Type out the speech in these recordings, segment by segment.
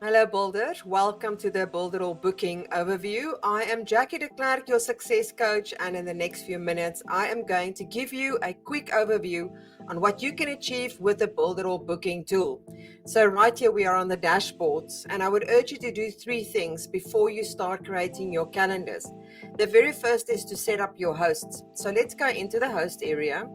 Hello, builders. Welcome to the Builderall booking overview. I am Jackie de Klerk, your success coach, and in the next few minutes, I am going to give you a quick overview on what you can achieve with the Builderall booking tool. So right here, we are on the dashboards, and I would urge you to do three things before you start creating your calendars. The very first is to set up your hosts. So let's go into the host area.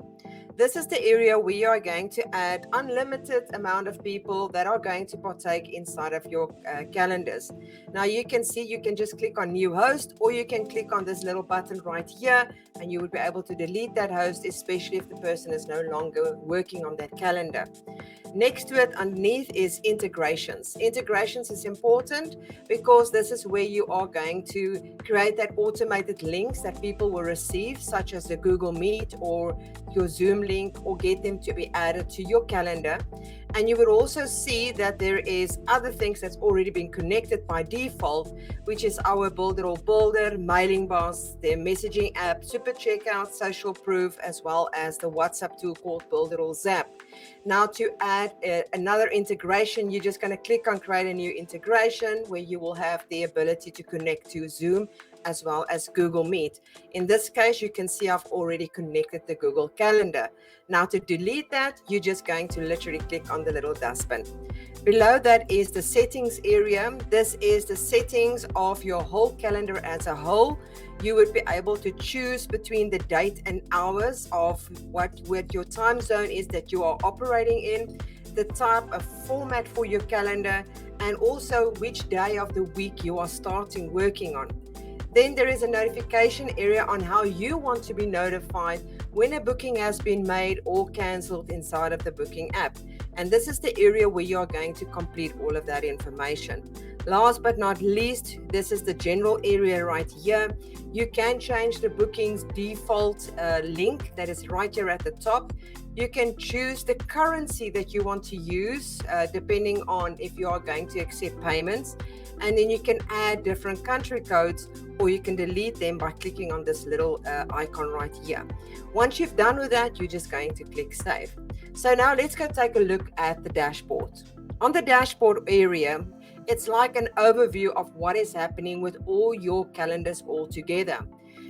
This is the area where you are going to add unlimited amount of people that are going to partake inside of your calendars. Now you can see you can just click on new host, or you can click on this little button right here and you would be able to delete that host, especially if the person is no longer working on that calendar. Next to it underneath is integrations. Integrations is important because this is where you are going to create that automated links that people will receive, such as the Google Meet or your Zoom link, or get them to be added to your calendar. And you would also see that there is other things that's already been connected by default, which is our Builderall Builder, Mailing Boss, their messaging app, Super Checkout, Social Proof, as well as the WhatsApp tool called Builderall Zap. Now to add another integration, you're just going to click on create a new integration where you will have the ability to connect to Zoom as well as Google Meet. In this case, you can see I've already connected the Google Calendar. Now to delete that, you're just going to literally click on the little dustbin. Below that is the settings area. This is the settings of your whole calendar as a whole. You would be able to choose between the date and hours of what your time zone is that you are operating in, the type of format for your calendar, and also which day of the week you are starting working on. Then there is a notification area on how you want to be notified when a booking has been made or cancelled inside of the booking app. And this is the area where you are going to complete all of that information. Last but not least, this is the general area right here. You can change the booking's default link that is right here at the top. You can choose the currency that you want to use depending on if you are going to accept payments. And then you can add different country codes, or you can delete them by clicking on this little icon right here. Once you've done with that, you're just going to click save. So now let's go take a look at the dashboard. On the dashboard area, it's like an overview of what is happening with all your calendars all together.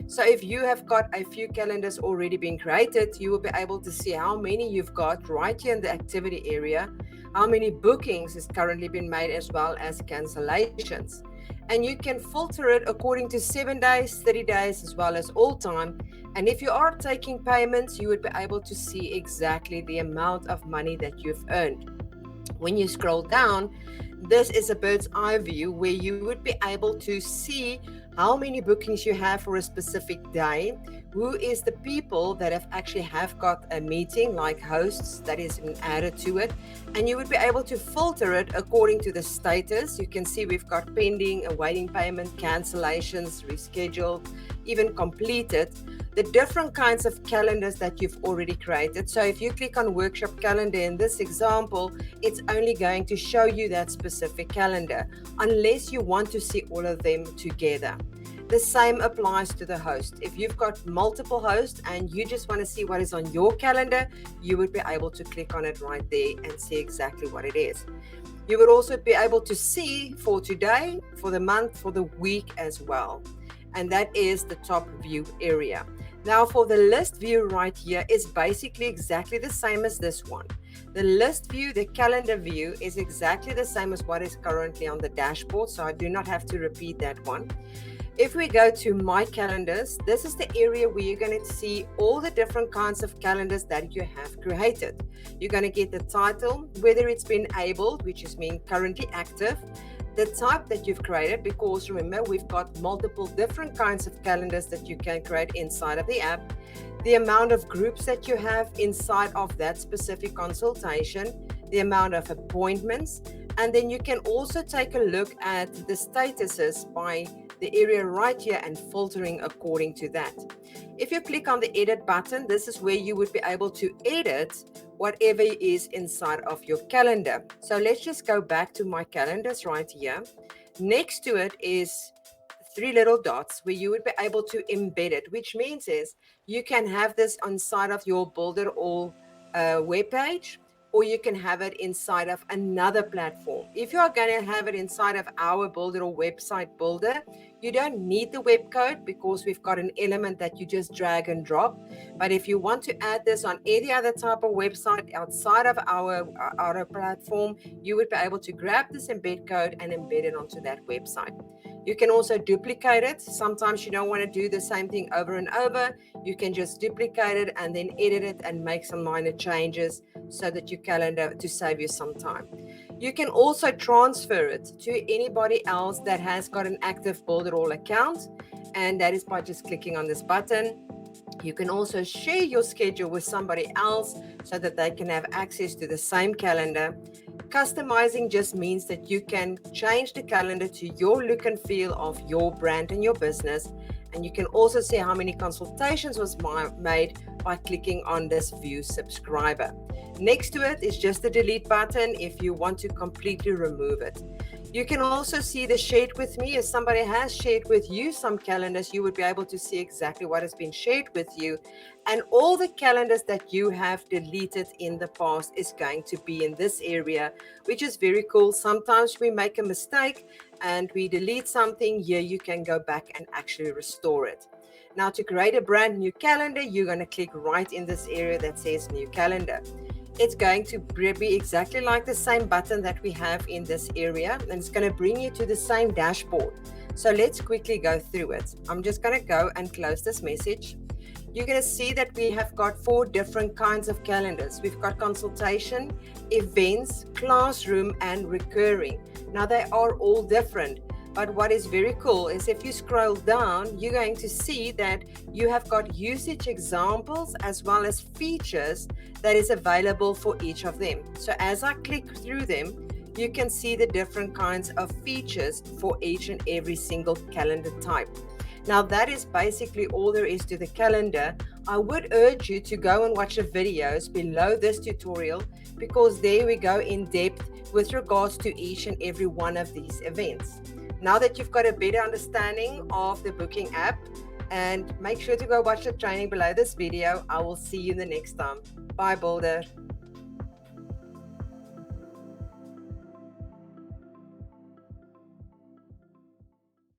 So if you have got a few calendars already being created, you will be able to see how many you've got right here in the activity area, how many bookings has currently been made, as well as cancellations. And you can filter it according to 7 days, 30 days, as well as all time. And if you are taking payments, you would be able to see exactly the amount of money that you've earned. When you scroll down, this is a bird's eye view where you would be able to see how many bookings you have for a specific day, who is the people that have got a meeting, like hosts that is been added to it, and you would be able to filter it according to the status. You can see we've got pending, awaiting payment, cancellations, rescheduled, even completed, the different kinds of calendars that you've already created. So if you click on workshop calendar in this example, it's only going to show you that specific calendar unless you want to see all of them together. The same applies to the host. If you've got multiple hosts and you just want to see what is on your calendar, you would be able to click on it right there and see exactly what it is. You would also be able to see for today, for the month, for the week as well. And that is the top view area. Now for the list view right here is basically exactly the same as this one. The list view, the calendar view, is exactly the same as what is currently on the dashboard, so I do not have to repeat that one. If we go to my calendars, this is the area where you're going to see all the different kinds of calendars that you have created. You're going to get the title, whether it's been enabled, which is mean currently active, the type that you've created, because remember we've got multiple different kinds of calendars that you can create inside of the app, the amount of groups that you have inside of that specific consultation, the amount of appointments, and then you can also take a look at the statuses by the area right here and filtering according to that. If you click on the edit button, this is where you would be able to edit whatever is inside of your calendar. So let's just go back to my calendars right here. Next to it is 3 little dots where you would be able to embed it, which means is you can have this on side of your Builderall webpage. or you can have it inside of another platform. If you are going to have it inside of our Builderall website builder, you don't need the web code because we've got an element that you just drag and drop. But if you want to add this on any other type of website outside of our platform, you would be able to grab this embed code and embed it onto that website. You can also duplicate it. Sometimes you don't want to do the same thing over and over. You can just duplicate it and then edit it and make some minor changes so that your calendar to save you some time. You can also transfer it to anybody else that has got an active Builderall account, and that is by just clicking on this button. You can also share your schedule with somebody else so that they can have access to the same calendar. Customizing just means that you can change the calendar to your look and feel of your brand and your business. And you can also see how many consultations was made by clicking on this view subscriber. Next to it is just the delete button if you want to completely remove it. You can also see the shared with me. If somebody has shared with you some calendars, you would be able to see exactly what has been shared with you. And all the calendars that you have deleted in the past is going to be in this area, which is very cool. Sometimes we make a mistake and we delete something. Here you can go back and actually restore it. Now, to create a brand new calendar, you're going to click right in this area that says new calendar. It's going to be exactly like the same button that we have in this area, and it's going to bring you to the same dashboard. So let's quickly go through it. I'm just going to go and close this message. You're going to see that we have got 4 different kinds of calendars. We've got consultation, events, classroom, and recurring. Now they are all different. But what is very cool is if you scroll down, you're going to see that you have got usage examples as well as features that is available for each of them. So as I click through them, you can see the different kinds of features for each and every single calendar type. Now that is basically all there is to the calendar. I would urge you to go and watch the videos below this tutorial because there we go in depth with regards to each and every one of these events. Now that you've got a better understanding of the booking app, and make sure to go watch the training below this video. I will see you the next time. Bye, Builder.